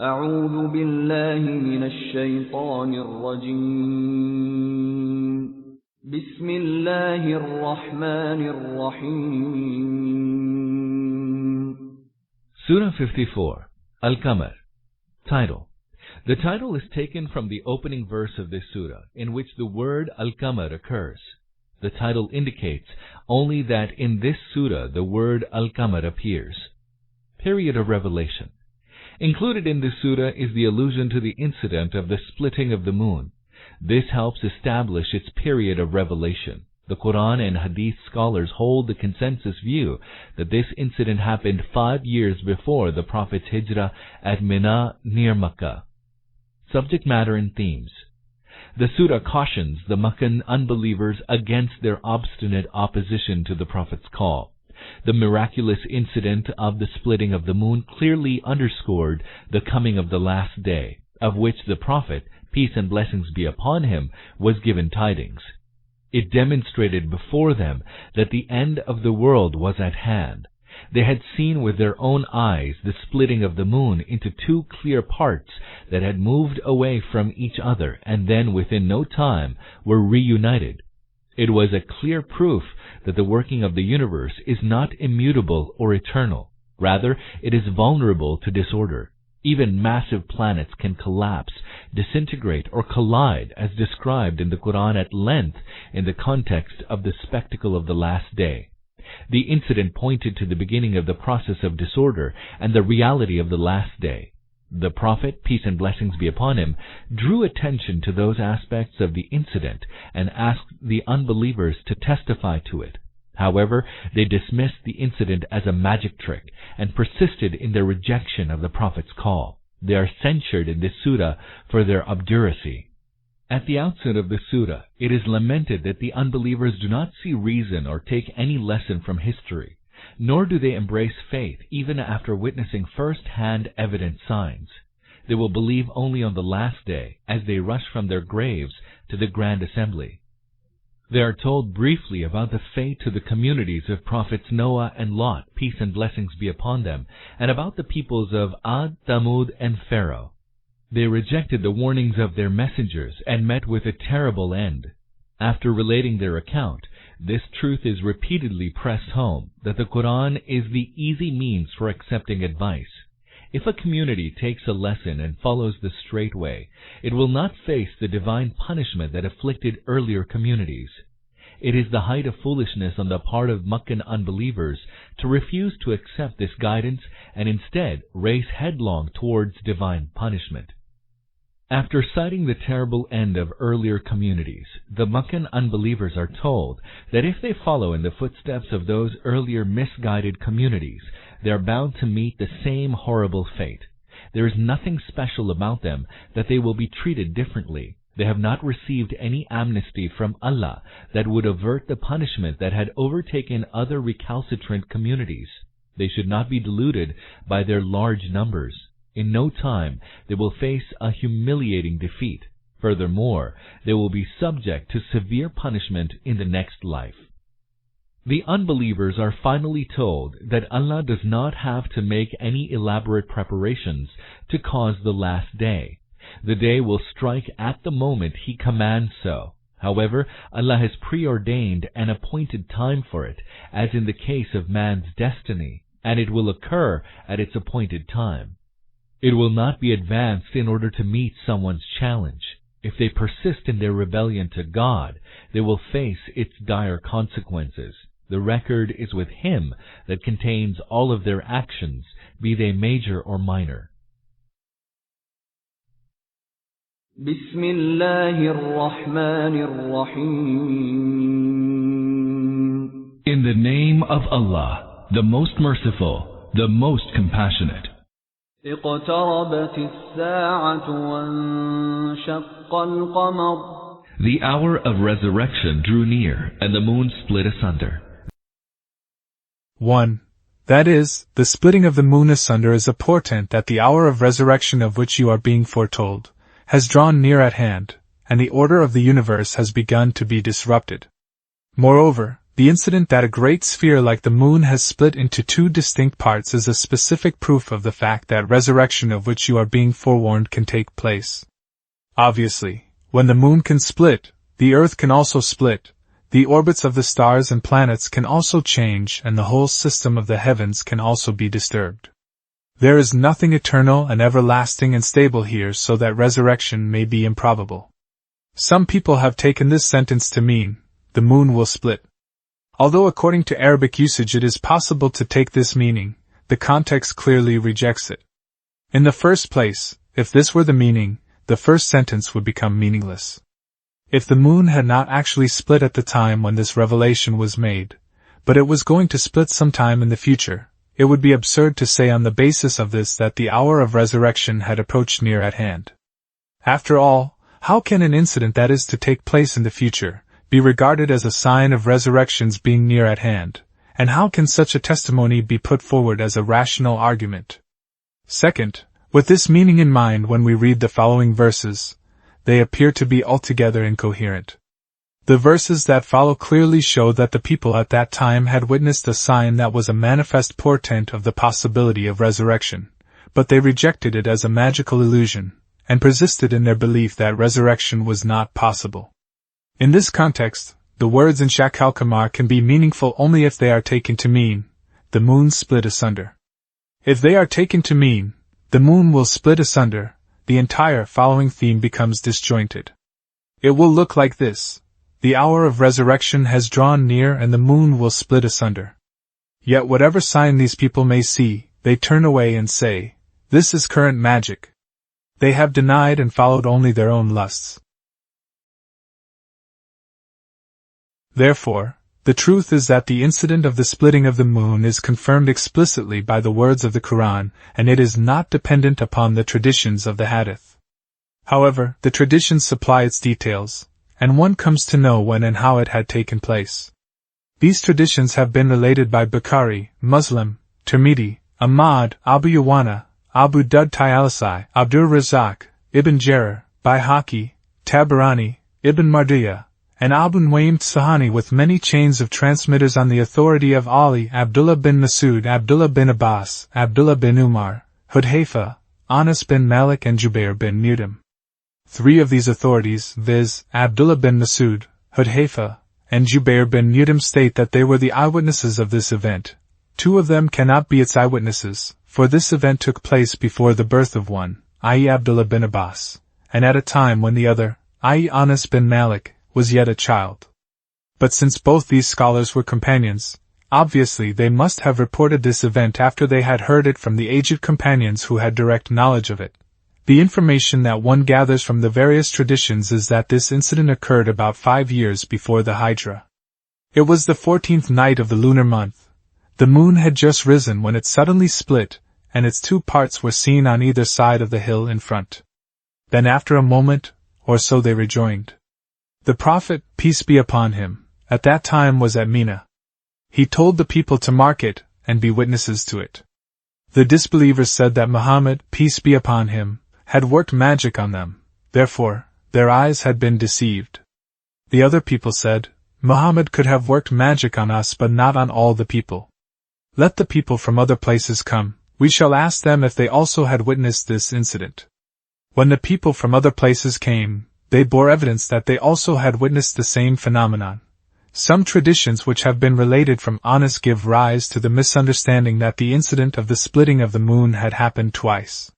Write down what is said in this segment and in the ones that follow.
أعوذ بالله من الشيطان الرجيم بسم الله الرحمن الرحيم Surah 54, Al-Qamar. Title. The title is taken from the opening verse of this surah, in which the word Al-Qamar occurs. The title indicates only that in this surah the word Al-Qamar appears. Period of revelation. Included in this surah is the allusion to the incident of the splitting of the moon. This helps establish its period of revelation. The Quran and Hadith scholars hold the consensus view that this incident happened 5 years before the Prophet's hijrah at Mina near Makkah. Subject matter and themes. The surah cautions the Meccan unbelievers against their obstinate opposition to the Prophet's call. The miraculous incident of the splitting of the moon clearly underscored the coming of the last day, of which the Prophet, peace and blessings be upon him, was given tidings. It demonstrated before them that the end of the world was at hand. They had seen with their own eyes the splitting of the moon into 2 clear parts that had moved away from each other and then within no time were reunited. It was a clear proof that the working of the universe is not immutable or eternal. Rather, it is vulnerable to disorder. Even massive planets can collapse, disintegrate, or collide, as described in the Quran at length in the context of the spectacle of the last day. The incident pointed to the beginning of the process of disorder and the reality of the last day. The Prophet, peace and blessings be upon him, drew attention to those aspects of the incident and asked the unbelievers to testify to it. However, they dismissed the incident as a magic trick and persisted in their rejection of the Prophet's call. They are censured in this surah for their obduracy. At the outset of the surah, it is lamented that the unbelievers do not see reason or take any lesson from history, nor do they embrace faith even after witnessing first-hand evident signs. They will believe only on the last day as they rush from their graves to the grand assembly. They are told briefly about the fate to the communities of Prophets Noah and Lot, peace and blessings be upon them, and about the peoples of Ad, Thamud, and Pharaoh. They rejected the warnings of their messengers and met with a terrible end. After relating their account, this truth is repeatedly pressed home, that the Quran is the easy means for accepting advice. If a community takes a lesson and follows the straight way, it will not face the divine punishment that afflicted earlier communities. It is the height of foolishness on the part of Meccan unbelievers to refuse to accept this guidance and instead race headlong towards divine punishment. After citing the terrible end of earlier communities, the Meccan unbelievers are told that if they follow in the footsteps of those earlier misguided communities, they are bound to meet the same horrible fate. There is nothing special about them that they will be treated differently. They have not received any amnesty from Allah that would avert the punishment that had overtaken other recalcitrant communities. They should not be deluded by their large numbers. In no time they will face a humiliating defeat. Furthermore, they will be subject to severe punishment in the next life. The unbelievers are finally told that Allah does not have to make any elaborate preparations to cause the last day. The day will strike at the moment He commands so. However, Allah has preordained an appointed time for it, as in the case of man's destiny, and it will occur at its appointed time. It will not be advanced in order to meet someone's challenge. If they persist in their rebellion to God, they will face its dire consequences. The record is with Him that contains all of their actions, be they major or minor. Bismillahir-Rahmanir-Rahim. In the name of Allah, the most merciful, the most compassionate. اقتربت الساعة وانشق القمر. The hour of resurrection drew near, and the moon split asunder. 1. That is, the splitting of the moon asunder is a portent that the hour of resurrection of which you are being foretold has drawn near at hand, and the order of the universe has begun to be disrupted. Moreover, the incident that a great sphere like the moon has split into two distinct parts is a specific proof of the fact that resurrection of which you are being forewarned can take place. Obviously, when the moon can split, the earth can also split, the orbits of the stars and planets can also change, and the whole system of the heavens can also be disturbed. There is nothing eternal and everlasting and stable here, so that resurrection may be improbable. Some people have taken this sentence to mean, the moon will split. Although according to Arabic usage it is possible to take this meaning, the context clearly rejects it. In the first place, if this were the meaning, the first sentence would become meaningless. If the moon had not actually split at the time when this revelation was made, but it was going to split sometime in the future, it would be absurd to say on the basis of this that the hour of resurrection had approached near at hand. After all, how can an incident that is to take place in the future be regarded as a sign of resurrection's being near at hand, and how can such a testimony be put forward as a rational argument? Second, with this meaning in mind when we read the following verses, they appear to be altogether incoherent. The verses that follow clearly show that the people at that time had witnessed a sign that was a manifest portent of the possibility of resurrection, but they rejected it as a magical illusion, and persisted in their belief that resurrection was not possible. In this context, the words in Surah Al-Qamar can be meaningful only if they are taken to mean, the moon split asunder. If they are taken to mean, the moon will split asunder, the entire following theme becomes disjointed. It will look like this: the hour of resurrection has drawn near and the moon will split asunder. Yet whatever sign these people may see, they turn away and say, this is current magic. They have denied and followed only their own lusts. Therefore, the truth is that the incident of the splitting of the moon is confirmed explicitly by the words of the Quran, and it is not dependent upon the traditions of the Hadith. However, the traditions supply its details, and one comes to know when and how it had taken place. These traditions have been related by Bukhari, Muslim, Tirmidhi, Ahmad, Abu Yawana, Abu Dud Tayalisi, Abdur Razak, Ibn Jarir, Baihaqi, Tabarani, Ibn Mardiyah, and Abu Nuaym Sahani, with many chains of transmitters on the authority of Ali, Abdullah bin Masud, Abdullah bin Abbas, Abdullah bin Umar, Hudhayfa, Anas bin Malik and Jubair bin Mut'im. Three of these authorities, viz., Abdullah bin Masud, Hudhayfa, and Jubair bin Mut'im, state that they were the eyewitnesses of this event. Two of them cannot be its eyewitnesses, for this event took place before the birth of one, i.e. Abdullah bin Abbas, and at a time when the other, i.e. Anas bin Malik, was yet a child. But since both these scholars were companions, obviously they must have reported this event after they had heard it from the aged companions who had direct knowledge of it. The information that one gathers from the various traditions is that this incident occurred about 5 years before the Hijra. It was the 14th night of the lunar month. The moon had just risen when it suddenly split, and its two parts were seen on either side of the hill in front. Then after a moment or so they rejoined. The Prophet, peace be upon him, at that time was at Mina. He told the people to mark it, and be witnesses to it. The disbelievers said that Muhammad, peace be upon him, had worked magic on them, therefore, their eyes had been deceived. The other people said, Muhammad could have worked magic on us but not on all the people. Let the people from other places come, we shall ask them if they also had witnessed this incident. When the people from other places came, they bore evidence that they also had witnessed the same phenomenon. Some traditions which have been related from Anas give rise to the misunderstanding that the incident of the splitting of the moon had happened twice.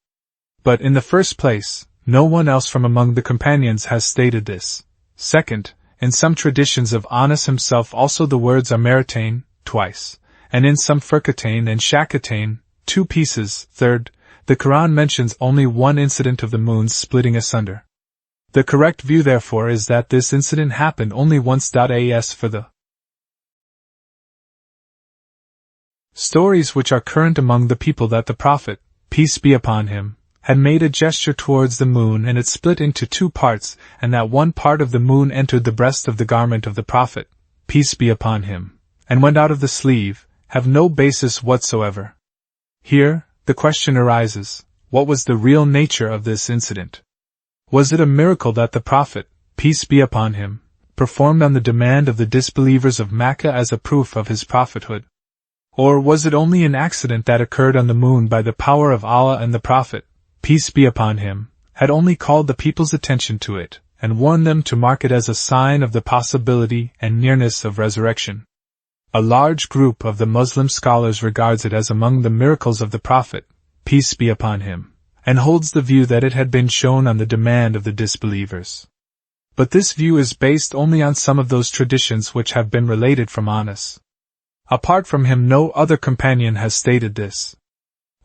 But in the first place, no one else from among the companions has stated this. Second, in some traditions of Anas himself also the words are maritain, twice, and in some furqatain and shakatain, 2 pieces. Third, the Quran mentions only one incident of the moon's splitting asunder. The correct view therefore is that this incident happened only once. As for the stories which are current among the people that the Prophet, peace be upon him, had made a gesture towards the moon and it split into 2 parts, and that one part of the moon entered the breast of the garment of the Prophet, peace be upon him, and went out of the sleeve, have no basis whatsoever. Here, the question arises, what was the real nature of this incident? Was it a miracle that the Prophet, peace be upon him, performed on the demand of the disbelievers of Mecca as a proof of his prophethood? Or was it only an accident that occurred on the moon by the power of Allah, and the Prophet, peace be upon him, had only called the people's attention to it, and warned them to mark it as a sign of the possibility and nearness of resurrection? A large group of the Muslim scholars regards it as among the miracles of the Prophet, peace be upon him, and holds the view that it had been shown on the demand of the disbelievers. But this view is based only on some of those traditions which have been related from Anas. Apart from him, no other companion has stated this.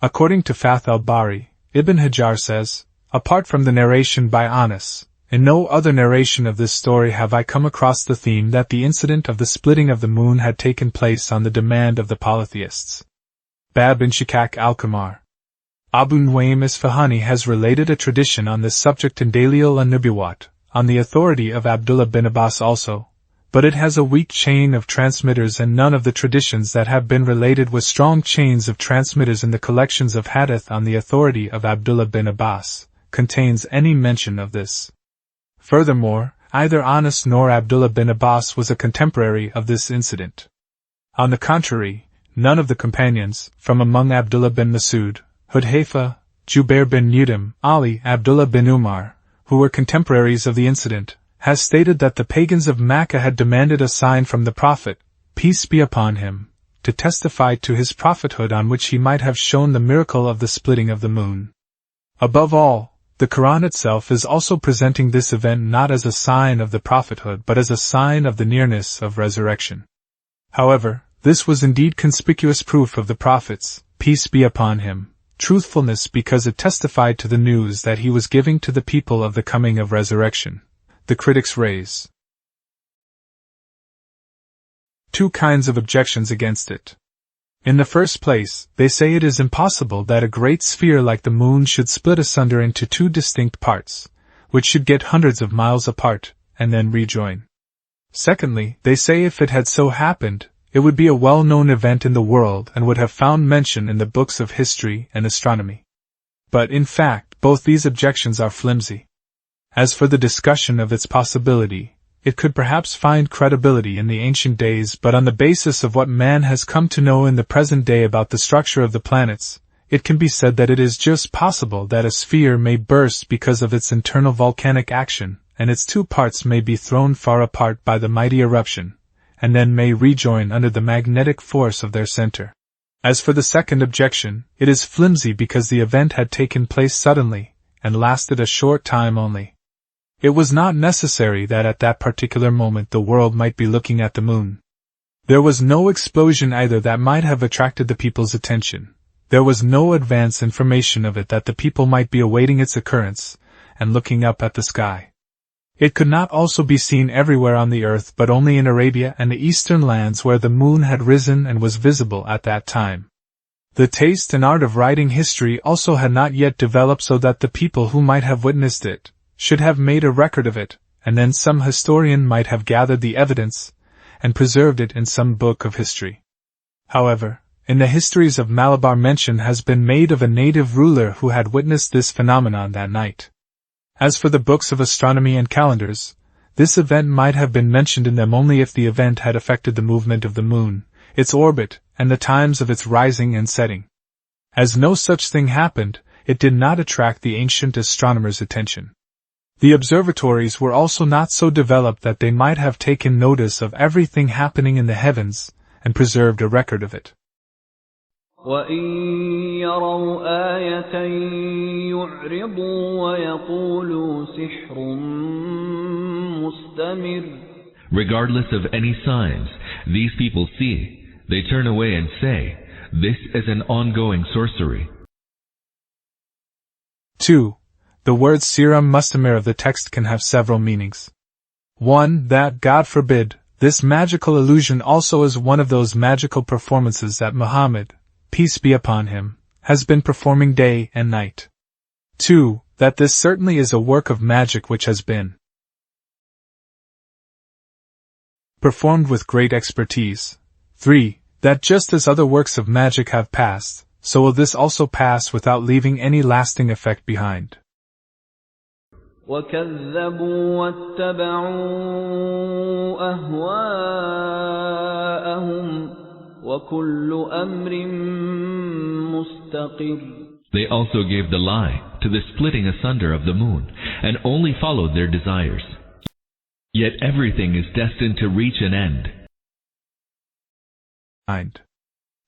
According to Fath al-Bari, Ibn Hajar says, apart from the narration by Anas, in no other narration of this story have I come across the theme that the incident of the splitting of the moon had taken place on the demand of the polytheists. Bab bin Shikak Al-Qamar. Abu Nuaym Isfahani has related a tradition on this subject in Dalil an-Nubuwat, on the authority of Abdullah bin Abbas also, but it has a weak chain of transmitters, and none of the traditions that have been related with strong chains of transmitters in the collections of hadith on the authority of Abdullah bin Abbas contains any mention of this. Furthermore, either Anas nor Abdullah bin Abbas was a contemporary of this incident. On the contrary, none of the companions, from among Abdullah bin Masud, Hudhayfa, Jubair bin Mut'im, Ali, Abdullah bin Umar, who were contemporaries of the incident, has stated that the pagans of Mecca had demanded a sign from the Prophet, peace be upon him, to testify to his prophethood, on which he might have shown the miracle of the splitting of the moon. Above all, the Quran itself is also presenting this event not as a sign of the prophethood but as a sign of the nearness of resurrection. However, this was indeed conspicuous proof of the Prophet's, peace be upon him, truthfulness, because it testified to the news that he was giving to the people of the coming of resurrection. The critics raise two kinds of objections against it. In the first place, they say it is impossible that a great sphere like the moon should split asunder into two distinct parts, which should get hundreds of miles apart, and then rejoin. Secondly, they say if it had so happened, it would be a well-known event in the world and would have found mention in the books of history and astronomy. But in fact, both these objections are flimsy. As for the discussion of its possibility, it could perhaps find credibility in the ancient days, but on the basis of what man has come to know in the present day about the structure of the planets, it can be said that it is just possible that a sphere may burst because of its internal volcanic action, and its two parts may be thrown far apart by the mighty eruption, and then may rejoin under the magnetic force of their center. As for the second objection, it is flimsy because the event had taken place suddenly, and lasted a short time only. It was not necessary that at that particular moment the world might be looking at the moon. There was no explosion either that might have attracted the people's attention. There was no advance information of it that the people might be awaiting its occurrence, and looking up at the sky. It could not also be seen everywhere on the earth but only in Arabia and the eastern lands where the moon had risen and was visible at that time. The taste and art of writing history also had not yet developed so that the people who might have witnessed it should have made a record of it, and then some historian might have gathered the evidence and preserved it in some book of history. However, in the histories of Malabar mention has been made of a native ruler who had witnessed this phenomenon that night. As for the books of astronomy and calendars, this event might have been mentioned in them only if the event had affected the movement of the moon, its orbit, and the times of its rising and setting. As no such thing happened, it did not attract the ancient astronomers' attention. The observatories were also not so developed that they might have taken notice of everything happening in the heavens and preserved a record of it. وَإِن يَرَوْا آيَةً يُعْرِضُوا وَيَقُولُوا سِحْرٌ مُسْتَمِرٌّ. Regardless of any signs these people see, they turn away and say, this is an ongoing sorcery. 2. The word Siram Mustamir of the text can have several meanings. 1. That, God forbid, this magical illusion also is one of those magical performances that Muhammad, peace be upon him, has been performing day and night. 2. That this certainly is a work of magic which has been performed with great expertise. 3. That just as other works of magic have passed, so will this also pass without leaving any lasting effect behind. وكذبوا واتبعوا أهواءهم وكل أمر مستقر. They also gave the lie to the splitting asunder of the moon, and only followed their desires. Yet everything is destined to reach an end.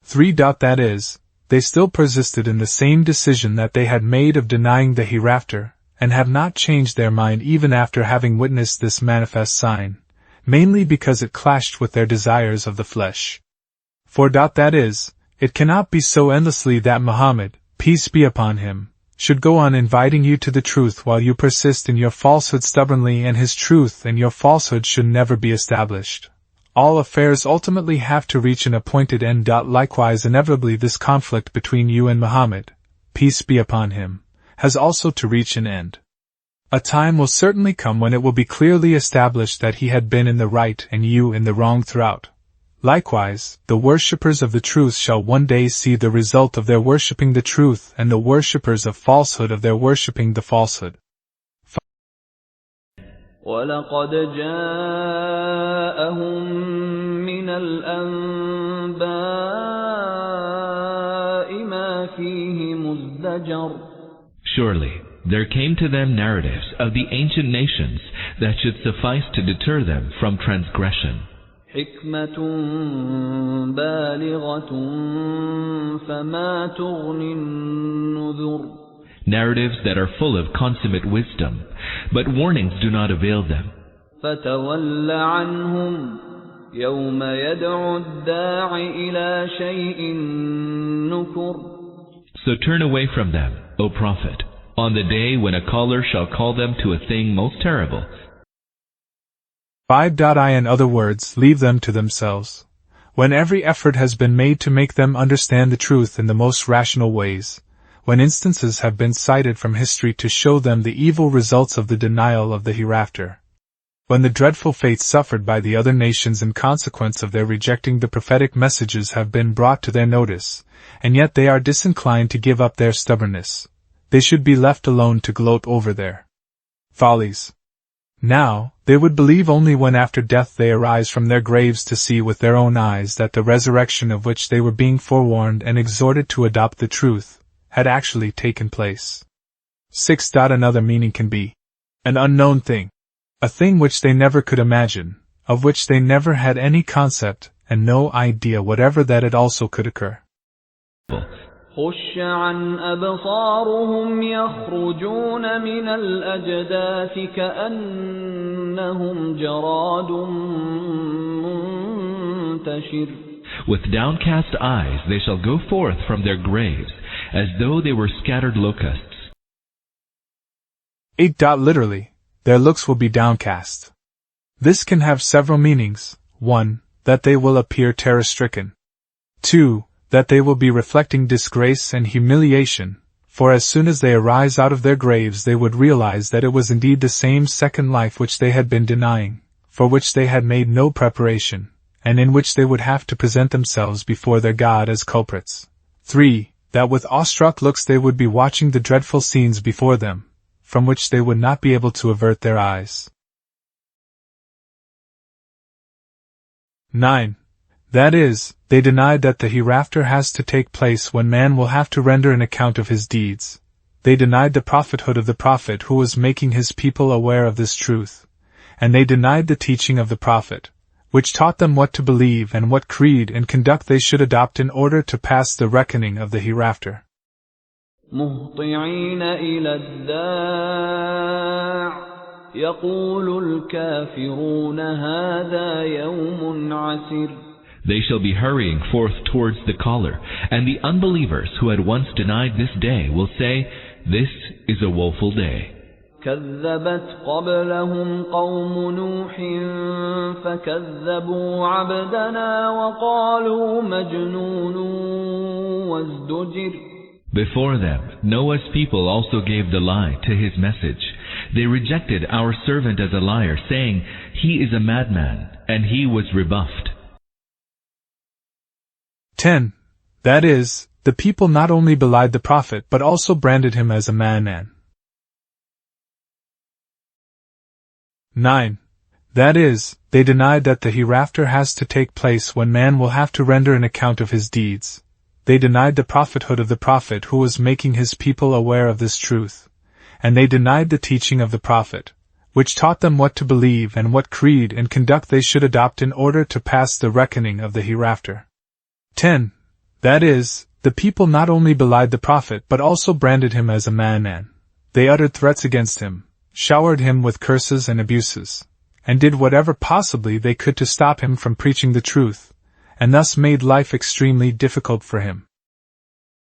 3. That is, they still persisted in the same decision that they had made of denying the hereafter, and have not changed their mind even after having witnessed this manifest sign, mainly because it clashed with their desires of the flesh. 4. That is, it cannot be so endlessly that Muhammad, peace be upon him, should go on inviting you to the truth while you persist in your falsehood stubbornly, and his truth and your falsehood should never be established. All affairs ultimately have to reach an appointed end. Likewise, inevitably this conflict between you and Muhammad, peace be upon him, has also to reach an end. A time will certainly come when it will be clearly established that he had been in the right and you in the wrong throughout. Likewise, the worshippers of the truth shall one day see the result of their worshipping the truth, and the worshippers of falsehood of their worshipping the falsehood. وَلَقَدْ جَاءَهُم مِّنَ الْأَنبَاءِ مَا فِيهِ مُزْدَجَرٌ. Surely, there came to them narratives of the ancient nations that should suffice to deter them from transgression. حِكْمَةٌ بَالِغَةٌ فَمَا تُغْنِ النُّذُرُ. Narratives that are full of consummate wisdom, but warnings do not avail them. فَتَوَلَّ عَنْهُمْ يَوْمَ يَدْعُ الدَّاعِ إِلَى شَيْءٍ نُكُرٍ. So turn away from them, O Prophet, on the day when a caller shall call them to a thing most terrible. 5. In other words, leave them to themselves. When every effort has been made to make them understand the truth in the most rational ways, when instances have been cited from history to show them the evil results of the denial of the hereafter, when the dreadful fates suffered by the other nations in consequence of their rejecting the prophetic messages have been brought to their notice, and yet they are disinclined to give up their stubbornness, they should be left alone to gloat over their follies. Now, they would believe only when after death they arise from their graves to see with their own eyes that the resurrection of which they were being forewarned and exhorted to adopt the truth, had actually taken place. 6. Another meaning can be an unknown thing, a thing which they never could imagine, of which they never had any concept, and no idea whatever that it also could occur. خُشَّ عَنْ أَبْصَارُهُمْ يَخْرُجُونَ مِنَ الْأَجْدَاثِ كَأَنَّهُمْ جَرَادٌ مُنْتَشِرٌ. With downcast eyes they shall go forth from their graves, as though they were scattered locusts. 8. Literally, their looks will be downcast. This can have several meanings. 1. That they will appear terror-stricken. 2. That they will be reflecting disgrace and humiliation, for as soon as they arise out of their graves they would realize that it was indeed the same second life which they had been denying, for which they had made no preparation, and in which they would have to present themselves before their God as culprits. 3. That with awestruck looks they would be watching the dreadful scenes before them, from which they would not be able to avert their eyes. 9. That is, they denied that the hereafter has to take place when man will have to render an account of his deeds. They denied the prophethood of the prophet who was making his people aware of this truth, and they denied the teaching of the prophet, which taught them what to believe and what creed and conduct they should adopt in order to pass the reckoning of the hereafter. مُهْطِعِينَ إِلَى الدَّاعِ يَقُولُ الْكَافِرُونَ هَذَا يَوْمٌ عَسِرٌ. They shall be hurrying forth towards the caller, and the unbelievers who had once denied this day will say, "This is a woeful day." كذبت قبلهم قوم نوح فكذبوا عبدنا وقالوا مجنون وازدجر. Before them, Noah's people also gave the lie to his message. They rejected our servant as a liar, saying, "He is a madman," and he was rebuffed. 10. That is, the people not only belied the prophet but also branded him as a madman. 9. That is, they denied that the hereafter has to take place when man will have to render an account of his deeds. They denied the prophethood of the prophet who was making his people aware of this truth. And they denied the teaching of the prophet, which taught them what to believe and what creed and conduct they should adopt in order to pass the reckoning of the hereafter. 10. That is, the people not only belied the prophet but also branded him as a madman. They uttered threats against him, showered him with curses and abuses, and did whatever possibly they could to stop him from preaching the truth, and thus made life extremely difficult for him.